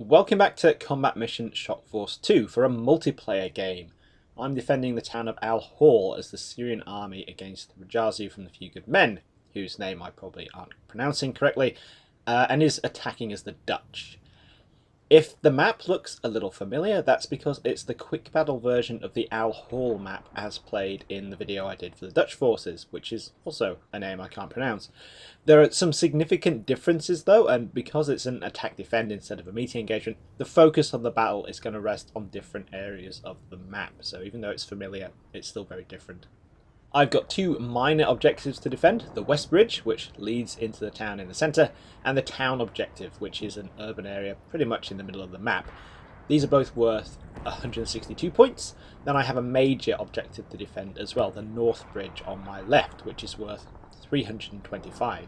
Welcome back to Combat Mission Shock Force 2 for a multiplayer game. I'm defending the town of Al Hall as the Syrian army against Rujasu from the Few Good Men, whose name I probably aren't pronouncing correctly, and is attacking as the Dutch. If the map looks a little familiar, that's because it's the quick battle version of the Al Hall map as played in the video I did for the Dutch forces, which is also a name I can't pronounce. There are some significant differences though, and because it's an attack-defend instead of a meeting engagement, the focus on the battle is going to rest on different areas of the map, so even though it's familiar, it's still very different. I've got two minor objectives to defend, the West Bridge, which leads into the town in the centre, and the town objective, which is an urban area pretty much in the middle of the map. These are both worth 162 points. Then I have a major objective to defend as well, the North Bridge on my left, which is worth 325.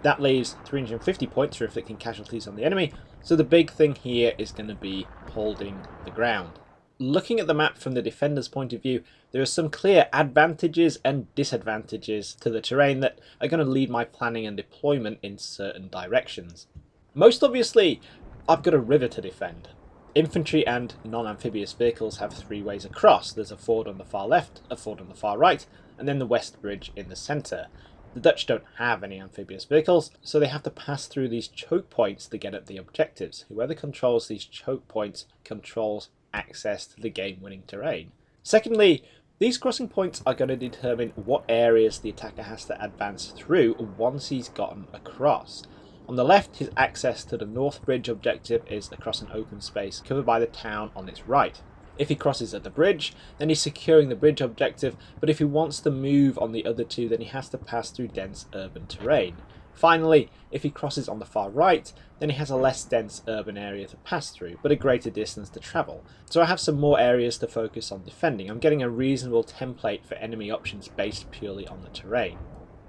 That leaves 350 points for inflicting casualties on the enemy, so the big thing here is going to be holding the ground. Looking at the map from the defender's point of view, there are some clear advantages and disadvantages to the terrain that are going to lead my planning and deployment in certain directions. Most obviously, I've got a river to defend. Infantry and non-amphibious vehicles have three ways across. There's a ford on the far left, a ford on the far right, and then the West Bridge in the centre. The Dutch don't have any amphibious vehicles, so they have to pass through these choke points to get at the objectives. Whoever controls these choke points controls access to the game-winning terrain. Secondly, these crossing points are going to determine what areas the attacker has to advance through once he's gotten across. On the left, his access to the North Bridge objective is across an open space covered by the town on its right. If he crosses at the bridge, then he's securing the bridge objective, but if he wants to move on the other two, then he has to pass through dense urban terrain. Finally, if he crosses on the far right, then he has a less dense urban area to pass through, but a greater distance to travel. So I have some more areas to focus on defending. I'm getting a reasonable template for enemy options based purely on the terrain.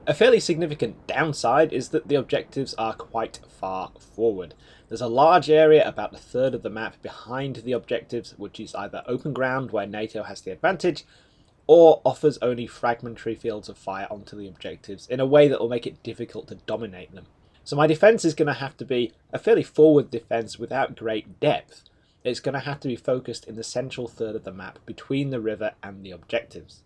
A fairly significant downside is that the objectives are quite far forward. There's a large area, about a third of the map, behind the objectives, which is either open ground where NATO has the advantage, or offers only fragmentary fields of fire onto the objectives in a way that will make it difficult to dominate them. So my defence is going to have to be a fairly forward defence without great depth. It's going to have to be focused in the central third of the map between the river and the objectives.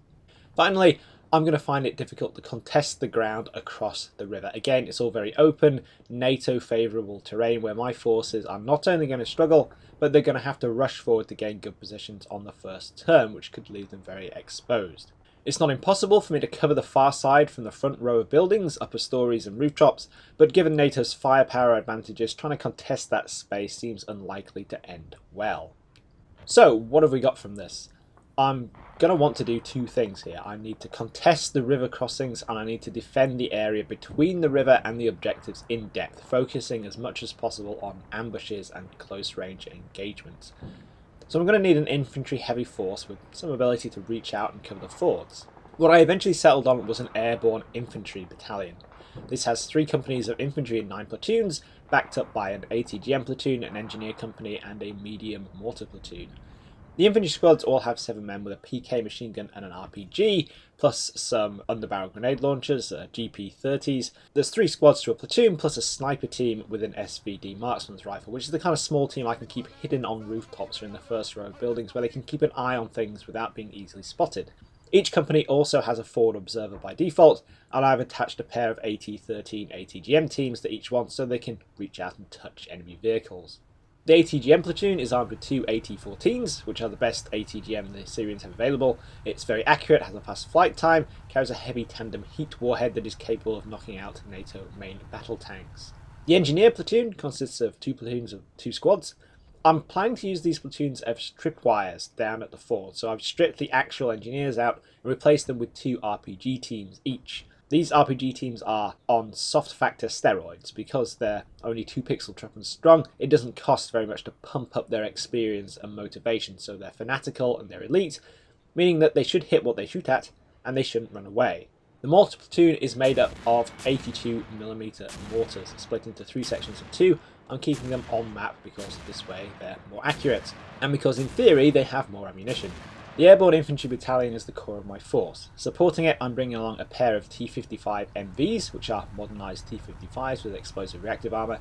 Finally, I'm going to find it difficult to contest the ground across the river. Again, it's all very open, NATO favourable terrain where my forces are not only going to struggle, but they're going to have to rush forward to gain good positions on the first turn, which could leave them very exposed. It's not impossible for me to cover the far side from the front row of buildings, upper stories and rooftops, but given NATO's firepower advantages, trying to contest that space seems unlikely to end well. So, what have we got from this? I'm going to want to do two things here. I need to contest the river crossings and I need to defend the area between the river and the objectives in depth, focusing as much as possible on ambushes and close range engagements. So I'm going to need an infantry heavy force with some ability to reach out and cover the fords. What I eventually settled on was an airborne infantry battalion. This has 3 companies of infantry and 9 platoons, backed up by an ATGM platoon, an engineer company and a medium mortar platoon. The infantry squads all have 7 men with a PK machine gun and an RPG, plus some underbarrel grenade launchers, GP-30s. There's 3 squads to a platoon, plus a sniper team with an SVD marksman's rifle, which is the kind of small team I can keep hidden on rooftops or in the first row of buildings where they can keep an eye on things without being easily spotted. Each company also has a forward observer by default, and I've attached a pair of AT-13 ATGM teams to each one so they can reach out and touch enemy vehicles. The ATGM platoon is armed with 2 AT-14s, which are the best ATGM the Syrians have available. It's very accurate, has a fast flight time, carries a heavy tandem heat warhead that is capable of knocking out NATO main battle tanks. The engineer platoon consists of 2 platoons of 2 squads. I'm planning to use these platoons as tripwires down at the fort, so I've stripped the actual engineers out and replaced them with 2 RPG teams each. These RPG teams are on soft factor steroids because they're only 2 pixel treppans strong. It doesn't cost very much to pump up their experience and motivation, so they're fanatical and they're elite, meaning that they should hit what they shoot at and they shouldn't run away. The mortar platoon is made up of 82mm mortars split into 3 sections of 2. I'm keeping them on map because this way they're more accurate, and because in theory they have more ammunition. The Airborne Infantry Battalion is the core of my force. Supporting it, I'm bringing along a pair of T-55 MVs, which are modernised T-55s with explosive reactive armour.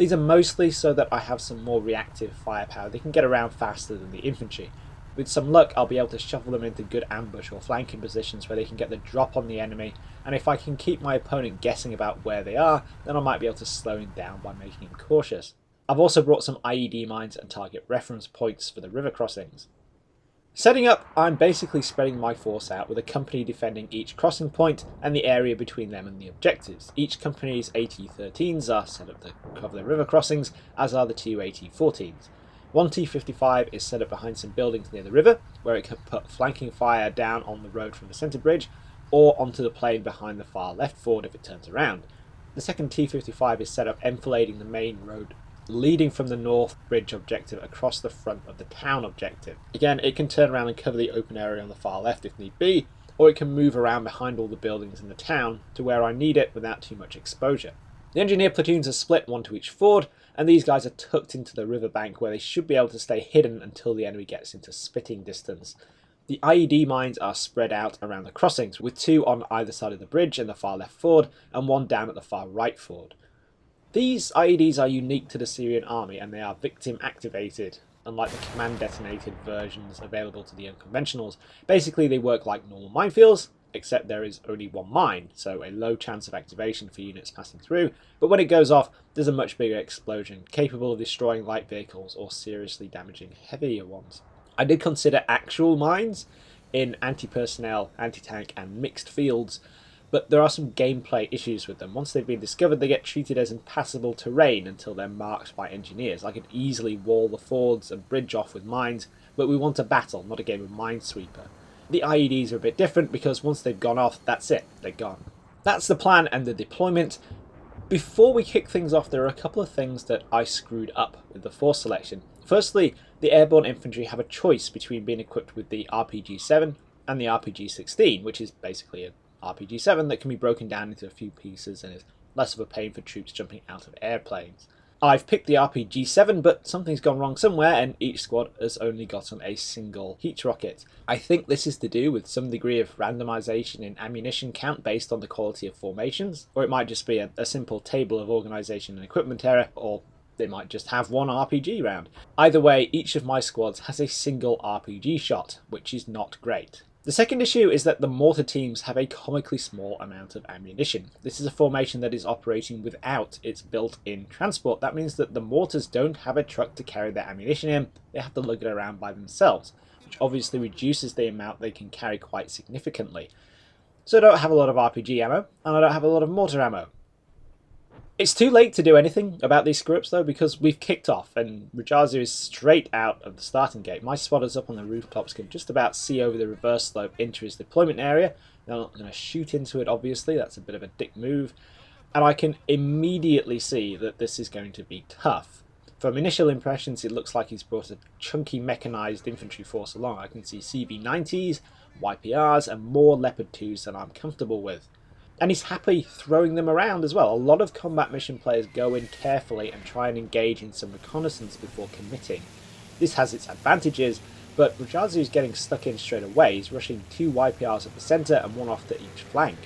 These are mostly so that I have some more reactive firepower. They can get around faster than the infantry. With some luck, I'll be able to shuffle them into good ambush or flanking positions where they can get the drop on the enemy, and if I can keep my opponent guessing about where they are, then I might be able to slow him down by making him cautious. I've also brought some IED mines and target reference points for the river crossings. Setting up, I'm basically spreading my force out with a company defending each crossing point and the area between them and the objectives. Each company's AT-13s are set up to cover the river crossings, as are the two AT-14s. One T-55 is set up behind some buildings near the river, where it can put flanking fire down on the road from the centre bridge, or onto the plain behind the far left ford if it turns around. The second T-55 is set up enfilading the main road leading from the north bridge objective across the front of the town objective. Again, it can turn around and cover the open area on the far left if need be, or it can move around behind all the buildings in the town to where I need it without too much exposure. The engineer platoons are split, one to each ford, and these guys are tucked into the riverbank where they should be able to stay hidden until the enemy gets into spitting distance. The IED mines are spread out around the crossings, with two on either side of the bridge in the far left ford and one down at the far right ford. These IEDs are unique to the Syrian army and they are victim activated, unlike the command detonated versions available to the unconventionals. Basically they work like normal minefields, except there is only one mine, so a low chance of activation for units passing through, but when it goes off there's a much bigger explosion, capable of destroying light vehicles or seriously damaging heavier ones. I did consider actual mines in anti-personnel, anti-tank and mixed fields, but there are some gameplay issues with them. Once they've been discovered, they get treated as impassable terrain until they're marked by engineers. I could easily wall the fords and bridge off with mines, but we want a battle, not a game of Minesweeper. The IEDs are a bit different because once they've gone off, that's it, they're gone. That's the plan and the deployment. Before we kick things off, there are a couple of things that I screwed up with the force selection. Firstly, the airborne infantry have a choice between being equipped with the RPG-7 and the RPG-16, which is basically a RPG-7 that can be broken down into a few pieces and is less of a pain for troops jumping out of airplanes. I've picked the RPG-7, but something's gone wrong somewhere and each squad has only gotten a single heat rocket. I think this is to do with some degree of randomization in ammunition count based on the quality of formations, or it might just be a simple table of organisation and equipment error, or they might just have one RPG round. Either way, each of my squads has a single RPG shot, which is not great. The second issue is that the mortar teams have a comically small amount of ammunition. This is a formation that is operating without its built-in transport. That means that the mortars don't have a truck to carry their ammunition in, they have to lug it around by themselves, which obviously reduces the amount they can carry quite significantly. So I don't have a lot of RPG ammo, and I don't have a lot of mortar ammo. It's too late to do anything about these screw-ups though, because we've kicked off and Rujasu is straight out of the starting gate. My spotters up on the rooftops can just about see over the reverse slope into his deployment area. They're not going to shoot into it, obviously, that's a bit of a dick move. And I can immediately see that this is going to be tough. From initial impressions, it looks like he's brought a chunky mechanised infantry force along. I can see CV-90s, YPRs and more Leopard 2s than I'm comfortable with. And he's happy throwing them around as well. A lot of combat mission players go in carefully and try and engage in some reconnaissance before committing. This has its advantages, but Rujasu is getting stuck in straight away. He's rushing 2 YPRs at the centre and 1 off to each flank.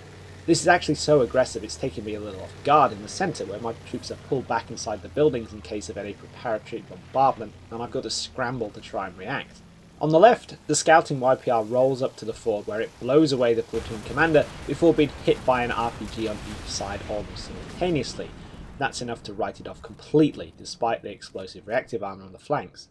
This is actually so aggressive it's taking me a little off guard in the centre, where my troops are pulled back inside the buildings in case of any preparatory bombardment, and I've got to scramble to try and react. On the left, the scouting YPR rolls up to the ford where it blows away the platoon commander before being hit by an RPG on each side almost simultaneously. That's enough to write it off completely, despite the explosive reactive armour on the flanks.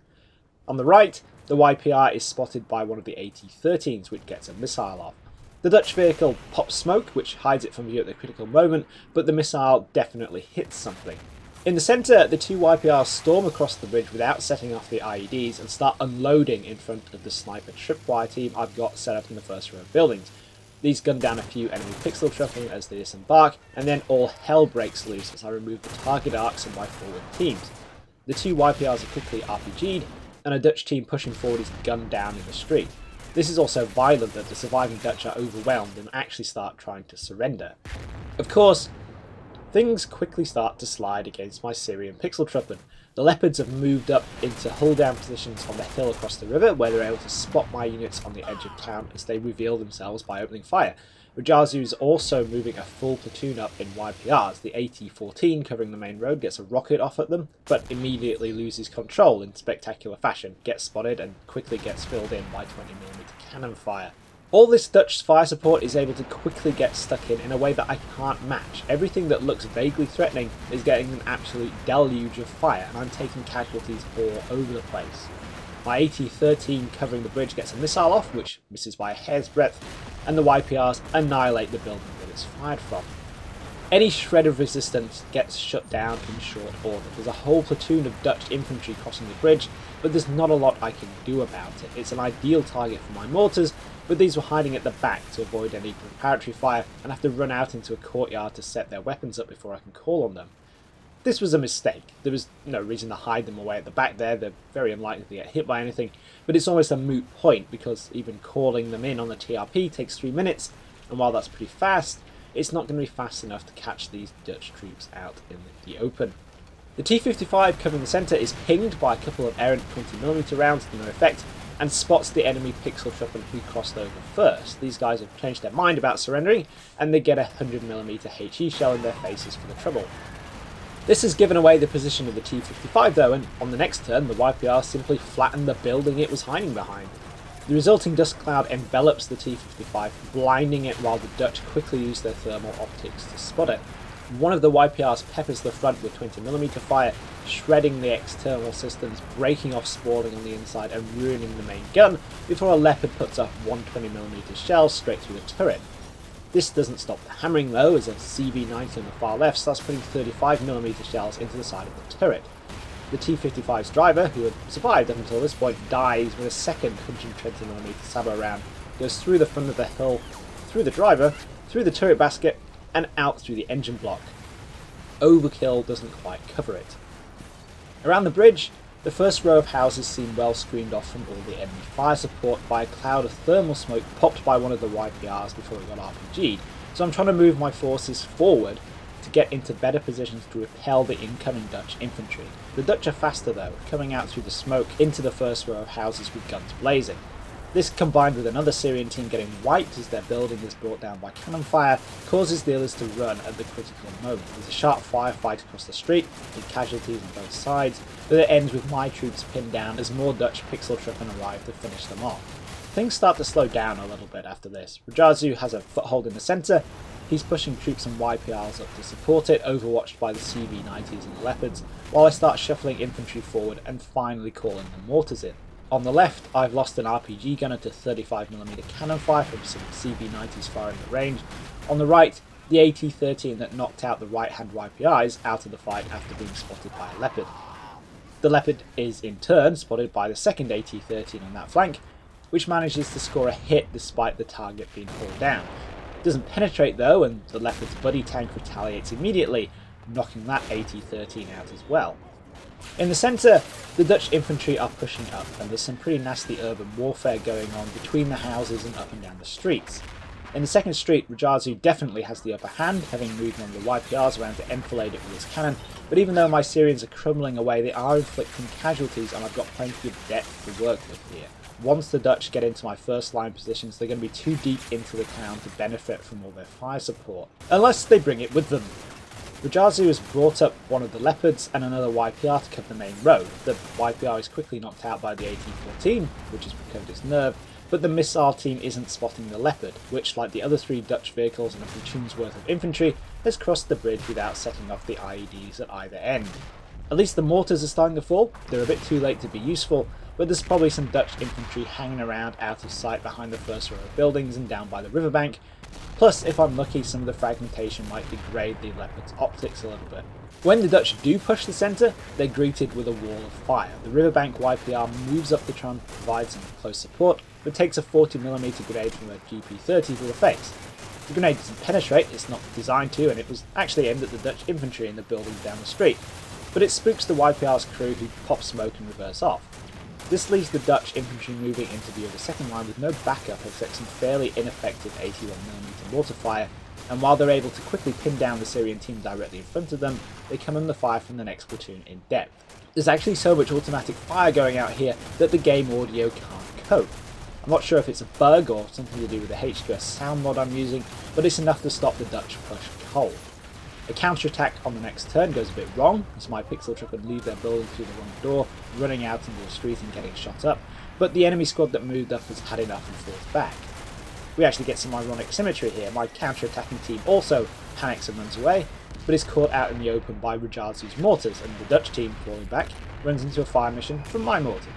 On the right, the YPR is spotted by one of the AT-13s, which gets a missile off. The Dutch vehicle pops smoke, which hides it from view at the critical moment, but the missile definitely hits something. In the centre, the 2 YPRs storm across the bridge without setting off the IEDs and start unloading in front of the sniper tripwire team I've got set up in the first row of buildings. These gun down a few enemy pixel trucking as they disembark, and then all hell breaks loose as I remove the target arcs of my forward teams. The 2 YPRs are quickly RPG'd, and a Dutch team pushing forward is gunned down in the street. This is also violent that the surviving Dutch are overwhelmed and actually start trying to surrender. Of course, things quickly start to slide against my Syrian pixel truckmen. The Leopards have moved up into hull-down positions on the hill across the river, where they're able to spot my units on the edge of town as they reveal themselves by opening fire. Rujasu is also moving a full platoon up in YPRs. The AT-14 covering the main road gets a rocket off at them, but immediately loses control in spectacular fashion, gets spotted and quickly gets filled in by 20mm cannon fire. All this Dutch fire support is able to quickly get stuck in a way that I can't match. Everything that looks vaguely threatening is getting an absolute deluge of fire, and I'm taking casualties all over the place. My AT-13 covering the bridge gets a missile off, which misses by a hair's breadth, and the YPRs annihilate the building that it's fired from. Any shred of resistance gets shut down in short order. There's a whole platoon of Dutch infantry crossing the bridge, but there's not a lot I can do about it. It's an ideal target for my mortars, but these were hiding at the back to avoid any preparatory fire and have to run out into a courtyard to set their weapons up before I can call on them. This was a mistake. There was no reason to hide them away at the back there. They're very unlikely to get hit by anything, but it's almost a moot point because even calling them in on the TRP takes 3 minutes, and while that's pretty fast, it's not going to be fast enough to catch these Dutch troops out in the open. The T-55 covering the centre is pinged by a couple of errant 20mm rounds to no effect, and spots the enemy pixel truppen who crossed over first. These guys have changed their mind about surrendering, and they get a 100mm HE shell in their faces for the trouble. This has given away the position of the T-55 though, and on the next turn the YPR simply flattened the building it was hiding behind. The resulting dust cloud envelops the T-55, blinding it while the Dutch quickly use their thermal optics to spot it. One of the YPRs peppers the front with 20mm fire, shredding the external systems, breaking off spalling on the inside and ruining the main gun, before a Leopard puts up one 20mm shell straight through the turret. This doesn't stop the hammering though, as a CV-90 on the far left starts putting 35mm shells into the side of the turret. The T-55's driver, who had survived up until this point, dies when a second 120mm Sabot round goes through the front of the hill, through the driver, through the turret basket, and out through the engine block. Overkill doesn't quite cover it. Around the bridge, the first row of houses seem well screened off from all the enemy fire support by a cloud of thermal smoke popped by one of the YPRs before it got RPG'd, so I'm trying to move my forces forward to get into better positions to repel the incoming Dutch infantry. The Dutch are faster though, coming out through the smoke into the first row of houses with guns blazing. This, combined with another Syrian team getting wiped as their building is brought down by cannon fire, causes the others to run at the critical moment. There's a sharp firefight across the street, with casualties on both sides, but it ends with my troops pinned down as more Dutch pixel truppen arrive to finish them off. Things start to slow down a little bit after this. Rujasu has a foothold in the centre. He's pushing troops and YPRs up to support it, overwatched by the CV-90s and the Leopards, while I start shuffling infantry forward and finally calling the mortars in. On the left, I've lost an RPG gunner to 35mm cannon fire from some CV-90s firing at range. On the right, the AT-13 that knocked out the right-hand YPI is out of the fight after being spotted by a Leopard. The Leopard is in turn spotted by the second AT-13 on that flank, which manages to score a hit despite the target being pulled down. It doesn't penetrate though, and the Leopard's buddy tank retaliates immediately, knocking that AT-13 out as well. In the centre, the Dutch infantry are pushing up, and there's some pretty nasty urban warfare going on between the houses and up and down the streets. In the second street, Rujasu definitely has the upper hand, having moved on the YPRs around to enfilade it with his cannon, but even though my Syrians are crumbling away, they are inflicting casualties and I've got plenty of depth to work with here. Once the Dutch get into my first line positions, they're going to be too deep into the town to benefit from all their fire support, unless they bring it with them. Rujasu has brought up one of the Leopards and another YPR to cover the main road. The YPR is quickly knocked out by the AT-14, which has recovered its nerve, but the missile team isn't spotting the Leopard, which, like the other 3 Dutch vehicles and a platoon's worth of infantry, has crossed the bridge without setting off the IEDs at either end. At least the mortars are starting to fall. They're a bit too late to be useful, but there's probably some Dutch infantry hanging around out of sight behind the first row of buildings and down by the riverbank. Plus, if I'm lucky, some of the fragmentation might degrade the Leopard's optics a little bit. When the Dutch do push the centre, they're greeted with a wall of fire. The riverbank YPR moves up to try and provide some close support, but takes a 40mm grenade from a GP30 to the face. The grenade doesn't penetrate, it's not designed to, and it was actually aimed at the Dutch infantry in the building down the street, but it spooks the YPR's crew who pop smoke and reverse off. This leaves the Dutch infantry moving into the other second line with no backup except some fairly ineffective 81mm mortar fire, and while they're able to quickly pin down the Syrian team directly in front of them, they come under fire from the next platoon in depth. There's actually so much automatic fire going out here that the game audio can't cope. I'm not sure if it's a bug or something to do with the HQS Sound Mod I'm using, but it's enough to stop the Dutch push cold. A counter-attack on the next turn goes a bit wrong, as my pixel trooper leave their building through the wrong door, running out into the street and getting shot up, but the enemy squad that moved up has had enough and falls back. We actually get some ironic symmetry here. My counter-attacking team also panics and runs away, but is caught out in the open by Rujasu's mortars, and the Dutch team, falling back, runs into a fire mission from my mortars.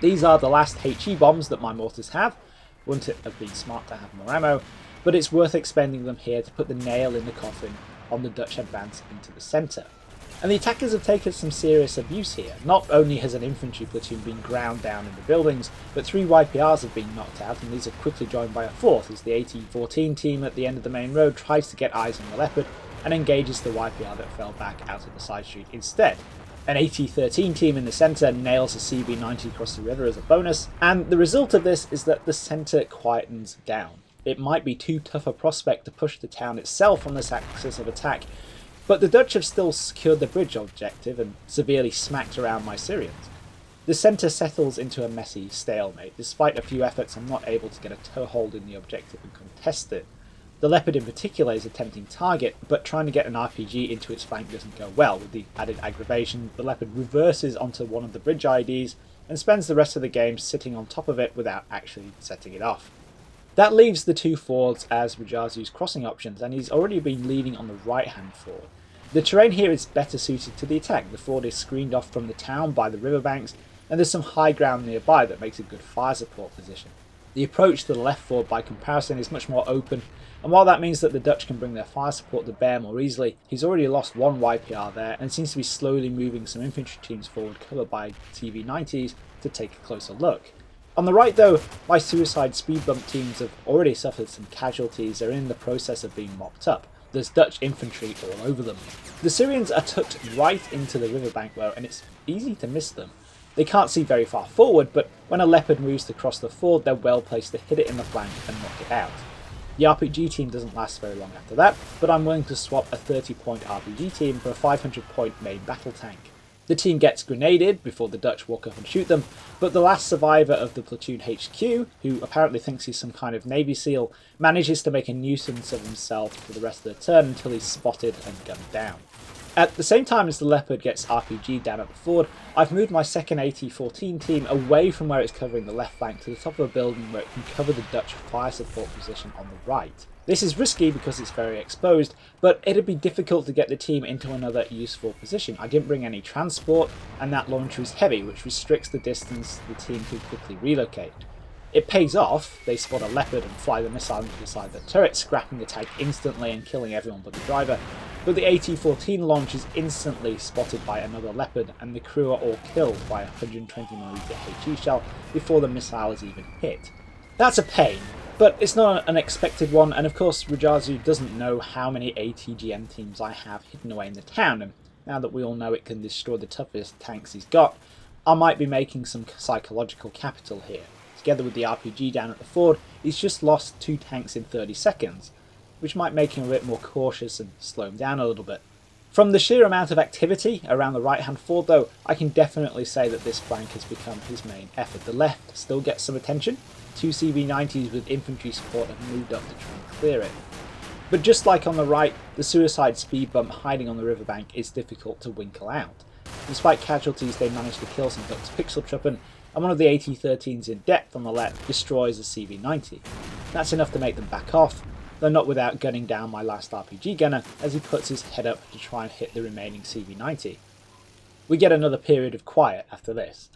These are the last HE bombs that my mortars have. Wouldn't it have been smart to have more ammo, but it's worth expending them here to put the nail in the coffin on the Dutch advance into the centre. And the attackers have taken some serious abuse here. Not only has an infantry platoon been ground down in the buildings, but 3 YPRs have been knocked out, and these are quickly joined by a 4th as the AT-14 team at the end of the main road tries to get eyes on the Leopard and engages the YPR that fell back out of the side street instead. An AT-13 team in the centre nails a CB-90 across the river as a bonus, and the result of this is that the centre quietens down. It might be too tough a prospect to push the town itself on this axis of attack, but the Dutch have still secured the bridge objective and severely smacked around my Syrians. The centre settles into a messy stalemate. Despite a few efforts, I'm not able to get a toehold in the objective and contest it. The Leopard in particular is a tempting target, but trying to get an RPG into its flank doesn't go well. With the added aggravation, the Leopard reverses onto one of the bridge IDs and spends the rest of the game sitting on top of it without actually setting it off. That leaves the 2 fords as Rujasu's crossing options, and he's already been leading on the right-hand ford. The terrain here is better suited to the attack. The ford is screened off from the town by the riverbanks, and there's some high ground nearby that makes a good fire support position. The approach to the left ford by comparison is much more open, and while that means that the Dutch can bring their fire support to bear more easily, he's already lost 1 YPR there and seems to be slowly moving some infantry teams forward covered by TV-90s to take a closer look. On the right though, my suicide speed bump teams have already suffered some casualties. They're in the process of being mopped up. There's Dutch infantry all over them. The Syrians are tucked right into the riverbank though, and it's easy to miss them. They can't see very far forward, but when a Leopard moves to cross the ford, they're well placed to hit it in the flank and knock it out. The RPG team doesn't last very long after that, but I'm willing to swap a 30-point RPG team for a 500-point main battle tank. The team gets grenaded before the Dutch walk up and shoot them, but the last survivor of the platoon HQ, who apparently thinks he's some kind of Navy SEAL, manages to make a nuisance of himself for the rest of the turn until he's spotted and gunned down. At the same time as the Leopard gets RPG'd down at the ford, I've moved my second AT-14 team away from where it's covering the left flank to the top of a building where it can cover the Dutch fire support position on the right. This is risky because it's very exposed, but it'd be difficult to get the team into another useful position. I didn't bring any transport, and that launcher is heavy, which restricts the distance the team can quickly relocate. It pays off. They spot a Leopard and fly the missile into the side of the turret, scrapping the tank instantly and killing everyone but the driver, but the AT-14 launch is instantly spotted by another Leopard, and the crew are all killed by a 120mm HE shell before the missile is even hit. That's a pain, but it's not an unexpected one, and of course Rujasu doesn't know how many ATGM teams I have hidden away in the town, and now that we all know it can destroy the toughest tanks he's got, I might be making some psychological capital here. Together with the RPG down at the ford, he's just lost 2 tanks in 30 seconds, which might make him a bit more cautious and slow him down a little bit. From the sheer amount of activity around the right-hand ford though, I can definitely say that this flank has become his main effort. The left still gets some attention. 2 CV-90s with infantry support have moved up to try and clear it. But just like on the right, the suicide speed bump hiding on the riverbank is difficult to winkle out. Despite casualties, they managed to kill some Dutch pixel truppen, and one of the AT-13s in depth on the left destroys a CV-90. That's enough to make them back off, though not without gunning down my last RPG gunner as he puts his head up to try and hit the remaining CV-90. We get another period of quiet after this.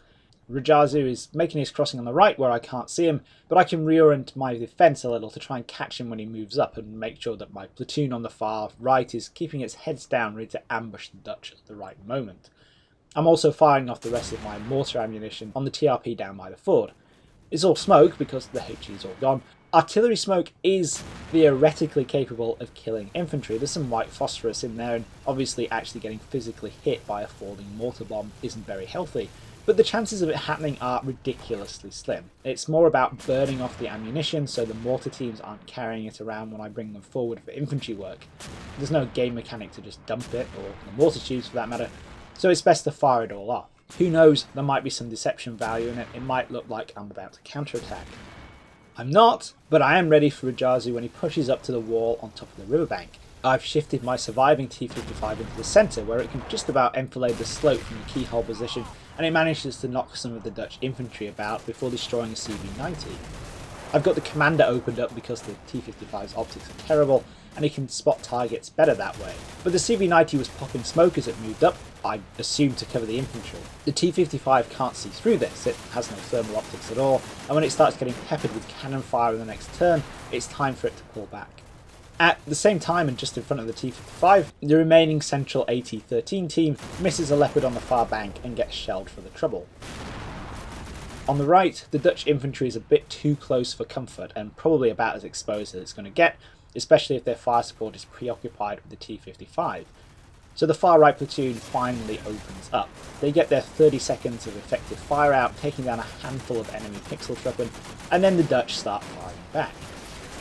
Rujasu is making his crossing on the right where I can't see him, but I can reorient my defence a little to try and catch him when he moves up and make sure that my platoon on the far right is keeping its heads down ready to ambush the Dutch at the right moment. I'm also firing off the rest of my mortar ammunition on the TRP down by the ford. It's all smoke because the HE is all gone. Artillery smoke is theoretically capable of killing infantry. There's some white phosphorus in there, and obviously actually getting physically hit by a falling mortar bomb isn't very healthy, but the chances of it happening are ridiculously slim. It's more about burning off the ammunition so the mortar teams aren't carrying it around when I bring them forward for infantry work. There's no game mechanic to just dump it, or the mortar tubes for that matter, so it's best to fire it all off. Who knows, there might be some deception value in it. It might look like I'm about to counterattack. I'm not, but I am ready for Rujasu when he pushes up to the wall on top of the riverbank. I've shifted my surviving T-55 into the centre, where it can just about enfilade the slope from the keyhole position, and it manages to knock some of the Dutch infantry about before destroying a CV-90. I've got the commander opened up because the T-55's optics are terrible, and he can spot targets better that way. But the CV-90 was popping smoke as it moved up, I assumed to cover the infantry. The T-55 can't see through this, it has no thermal optics at all, and when it starts getting peppered with cannon fire in the next turn, it's time for it to pull back. At the same time, and just in front of the T-55, the remaining central AT-13 team misses a Leopard on the far bank and gets shelled for the trouble. On the right, the Dutch infantry is a bit too close for comfort and probably about as exposed as it's going to get, especially if their fire support is preoccupied with the T-55. So the far right platoon finally opens up. They get their 30 seconds of effective fire out, taking down a handful of enemy pixel truppen, and then the Dutch start firing back.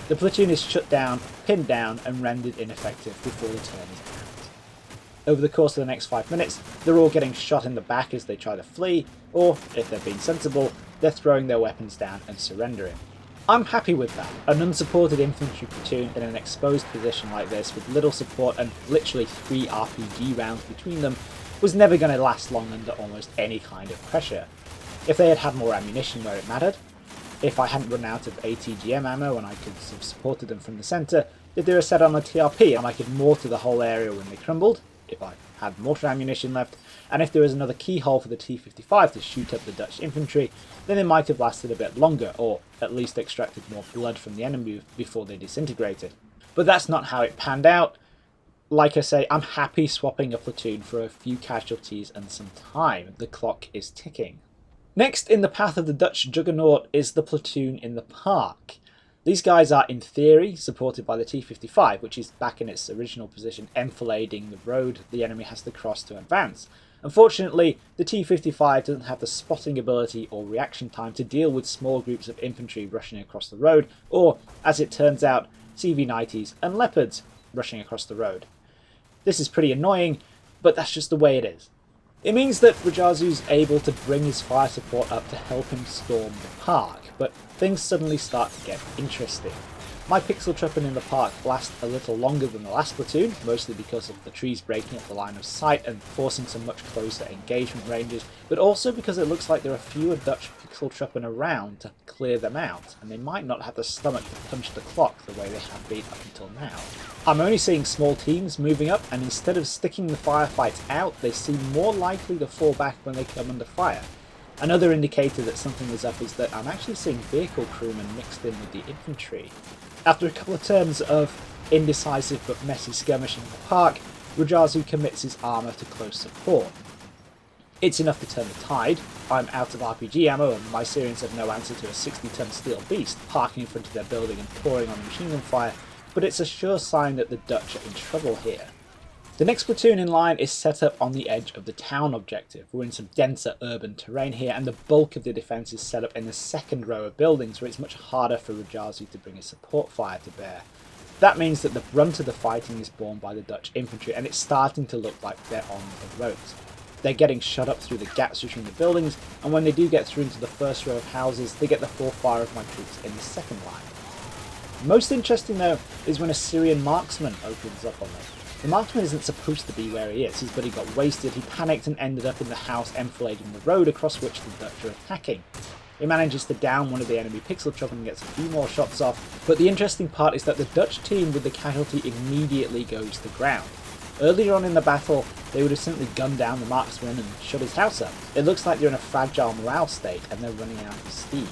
The platoon is shut down, pinned down, and rendered ineffective before the turn is out. Over the course of the next 5 minutes, they're all getting shot in the back as they try to flee, or, if they're being sensible, they're throwing their weapons down and surrendering. I'm happy with that. An unsupported infantry platoon in an exposed position like this, with little support and literally 3 RPG rounds between them, was never going to last long under almost any kind of pressure. If they had had more ammunition where it mattered, if I hadn't run out of ATGM ammo and I could have supported them from the centre, if they were set on a TRP and I could mortar the whole area when they crumbled, if I had mortar ammunition left, and if there was another keyhole for the T-55 to shoot up the Dutch infantry, then they might have lasted a bit longer, or at least extracted more blood from the enemy before they disintegrated. But that's not how it panned out. Like I say, I'm happy swapping a platoon for a few casualties and some time. The clock is ticking. Next in the path of the Dutch juggernaut is the platoon in the park. These guys are, in theory, supported by the T-55, which is back in its original position, enfilading the road the enemy has to cross to advance. Unfortunately, the T-55 doesn't have the spotting ability or reaction time to deal with small groups of infantry rushing across the road, or, as it turns out, CV-90s and Leopards rushing across the road. This is pretty annoying, but that's just the way it is. It means that Rujasu's able to bring his fire support up to help him storm the park, but things suddenly start to get interesting. My pixel truppen in the park last a little longer than the last platoon, mostly because of the trees breaking up the line of sight and forcing some much closer engagement ranges, but also because it looks like there are fewer Dutch pixel truppen around to clear them out, and they might not have the stomach to punch the clock the way they have been up until now. I'm only seeing small teams moving up, and instead of sticking the firefights out, they seem more likely to fall back when they come under fire. Another indicator that something is up is that I'm actually seeing vehicle crewmen mixed in with the infantry. After a couple of turns of indecisive but messy skirmishing in the park, Rujasu commits his armour to close support. It's enough to turn the tide. I'm out of RPG ammo and my Syrians have no answer to a 60-ton steel beast parking in front of their building and pouring on machine gun fire, but it's a sure sign that the Dutch are in trouble here. The next platoon in line is set up on the edge of the town objective. We're in some denser urban terrain here, and the bulk of the defence is set up in the second row of buildings, where it's much harder for Rujasu to bring his support fire to bear. That means that the brunt of the fighting is borne by the Dutch infantry, and it's starting to look like they're on the ropes. They're getting shot up through the gaps between the buildings, and when they do get through into the first row of houses, they get the full fire of my troops in the second line. Most interesting though is when a Syrian marksman opens up on them. The marksman isn't supposed to be where he is, his buddy got wasted, he panicked and ended up in the house enfilading the road across which the Dutch are attacking. He manages to down one of the enemy pixel truppen and gets a few more shots off, but the interesting part is that the Dutch team with the casualty immediately goes to the ground. Earlier on in the battle, they would have simply gunned down the marksman and shut his house up. It looks like they're in a fragile morale state and they're running out of steam.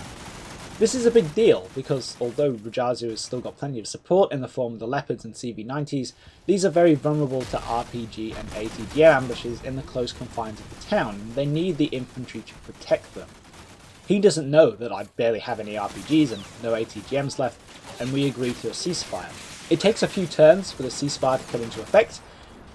This is a big deal, because although Rujasu has still got plenty of support in the form of the Leopards and CV-90s, these are very vulnerable to RPG and ATGM ambushes in the close confines of the town, and they need the infantry to protect them. He doesn't know that I barely have any RPGs and no ATGMs left, and we agree to a ceasefire. It takes a few turns for the ceasefire to come into effect,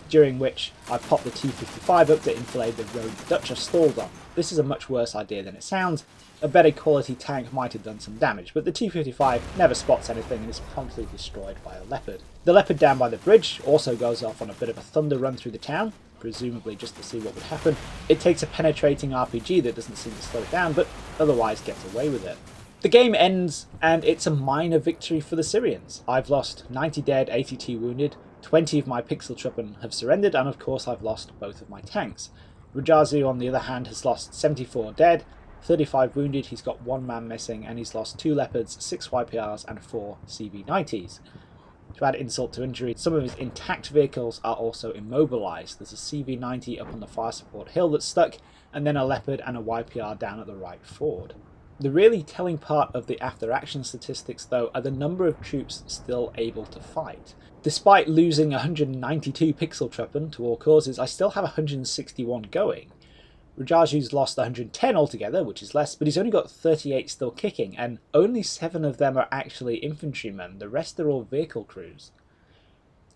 during which I pop the T-55 up to enfilade the road the Dutch are stalled on. This is a much worse idea than it sounds. A better quality tank might have done some damage, but the T-55 never spots anything and is promptly destroyed by a Leopard. The Leopard down by the bridge also goes off on a bit of a thunder run through the town, presumably just to see what would happen. It takes a penetrating RPG that doesn't seem to slow it down, but otherwise gets away with it. The game ends and it's a minor victory for the Syrians. I've lost 90 dead, 82 wounded, 20 of my Pixeltruppen have surrendered, and of course I've lost both of my tanks. Rujasu on the other hand has lost 74 dead, 35 wounded, he's got 1 man missing, and he's lost 2 Leopards, 6 YPRs and 4 CV90s. To add insult to injury, some of his intact vehicles are also immobilised. There's a CV90 up on the fire support hill that's stuck, and then a Leopard and a YPR down at the right ford. The really telling part of the after-action statistics, though, are the number of troops still able to fight. Despite losing 192 Pixeltruppen to all causes, I still have 161 going. Rujasu's lost 110 altogether, which is less, but he's only got 38 still kicking, and only 7 of them are actually infantrymen. The rest are all vehicle crews.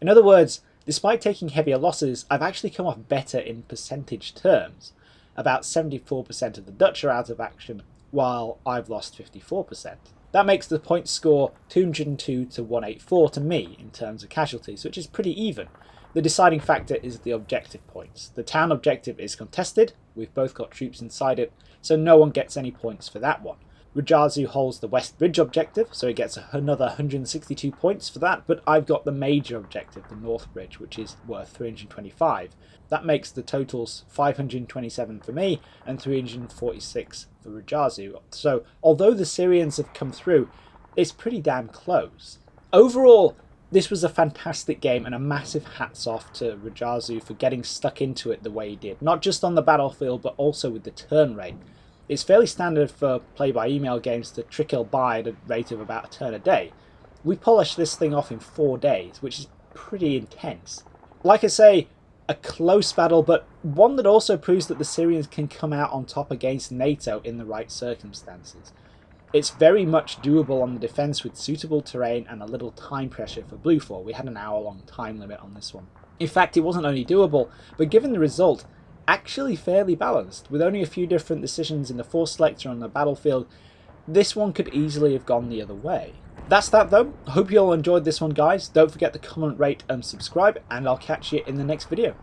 In other words, despite taking heavier losses, I've actually come off better in percentage terms. About 74% of the Dutch are out of action, while I've lost 54%. That makes the point score 202 to 184 to me in terms of casualties, which is pretty even. The deciding factor is the objective points. The town objective is contested, we've both got troops inside it, so no one gets any points for that one. Rujasu holds the West Bridge objective, so he gets another 162 points for that, but I've got the major objective, the North Bridge, which is worth 325. That makes the totals 527 for me and 346 for Rujasu. So although the Syrians have come through, it's pretty damn close. Overall, this was a fantastic game, and a massive hats off to Rujasu for getting stuck into it the way he did, not just on the battlefield but also with the turn rate. It's fairly standard for play-by-email games to trickle by at a rate of about a turn a day. We polished this thing off in 4 days, which is pretty intense. Like I say, a close battle, but one that also proves that the Syrians can come out on top against NATO in the right circumstances. It's very much doable on the defence with suitable terrain and a little time pressure for Blue 4. We had an hour-long time limit on this one. In fact, it wasn't only doable, but given the result, actually fairly balanced. With only a few different decisions in the force selector on the battlefield, this one could easily have gone the other way. That's that though. Hope you all enjoyed this one, guys. Don't forget to comment, rate and subscribe, and I'll catch you in the next video.